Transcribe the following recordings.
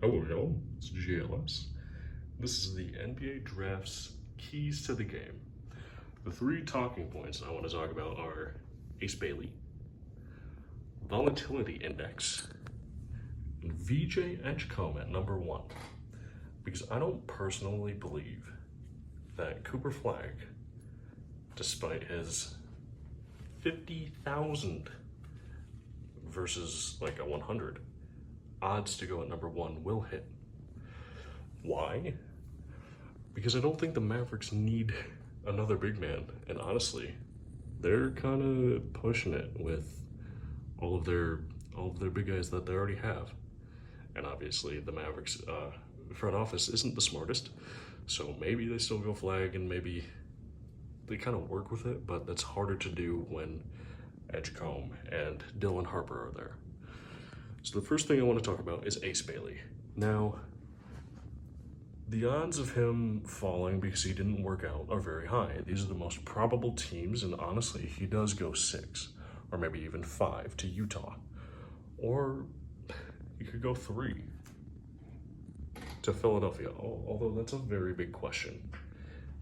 Hello, it's GLS. This is the NBA Draft's keys to the game. The three talking points I want to talk about are Ace Bailey, Volatility Index, and VJ Edgecombe at number 1. Because I don't personally believe that Cooper Flagg, despite his 50,000 versus like a 100 odds to go at number 1, will hit. Why? Because I don't think the Mavericks need another big man, and honestly, they're kind of pushing it with all of their big guys that they already have. And obviously, the Mavericks front office isn't the smartest, so maybe they still go Flagg, and maybe they kind of work with it, but that's harder to do when Edgecombe and Dylan Harper are there. So the first thing I want to talk about is Ace Bailey. Now, the odds of him falling because he didn't work out are very high. These are the most probable teams, and honestly, he does go 6, or maybe even 5 to Utah. Or he could go 3 to Philadelphia, although that's a very big question.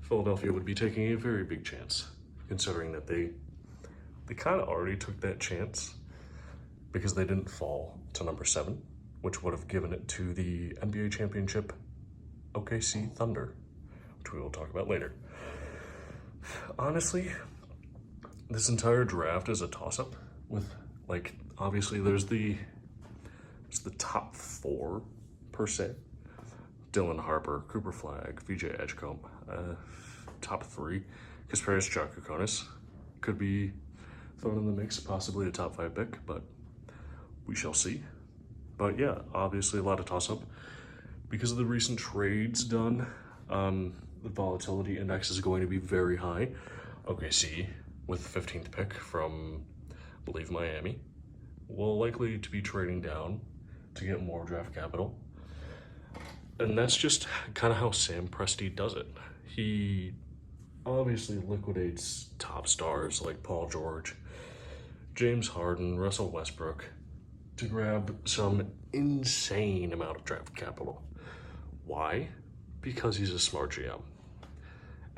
Philadelphia would be taking a very big chance, considering that they kind of already took that chance because they didn't fall to number 7, which would have given it to the NBA championship OKC Thunder, which we will talk about later. Honestly, this entire draft is a toss-up with, like, obviously there's the top 4 per se. Dylan Harper, Cooper Flagg, VJ Edgecombe. Top 3, Kasparas Tsatsoukanis could be thrown in the mix, possibly a top 5 pick, but we shall see. But yeah, obviously a lot of toss-up. Because of the recent trades done, the volatility index is going to be very high. OKC, with the 15th pick from, I believe, Miami, will likely to be trading down to get more draft capital. And that's just kind of how Sam Presti does it. He obviously liquidates top stars like Paul George, James Harden, Russell Westbrook, to grab some insane amount of draft capital. Why? Because he's a smart GM.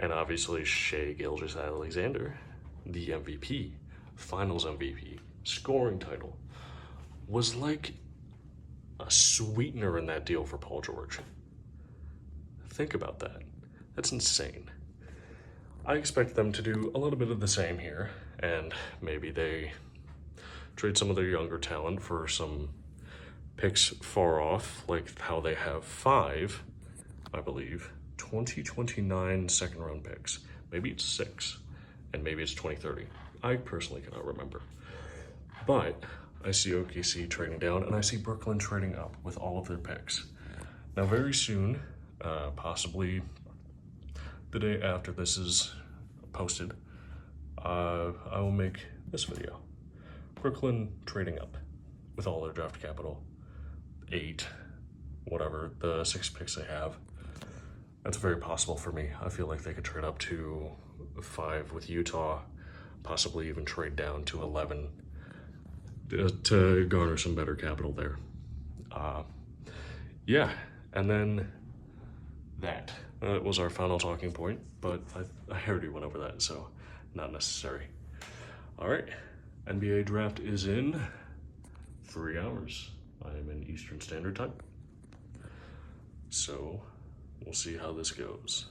And obviously Shai Gilgeous-Alexander, the MVP, finals MVP, scoring title, was like a sweetener in that deal for Paul George. Think about that. That's insane. I expect them to do a little bit of the same here, and maybe they trade some of their younger talent for some picks far off, like how they have 5, I believe, 2029 second-round picks. Maybe it's 6, and maybe it's 2030. I personally cannot remember. But I see OKC trading down, and I see Brooklyn trading up with all of their picks. Now, very soon, possibly the day after this is posted, I will make this video. Brooklyn trading up with all their draft capital, 8, whatever, the 6 picks they have. That's very possible for me. I feel like they could trade up to 5 with Utah, possibly even trade down to 11 to garner some better capital there. Yeah, and then that was our final talking point, but I already went over that, so not necessary. All right, NBA draft is in 3 hours. I am in Eastern Standard Time. So we'll see how this goes.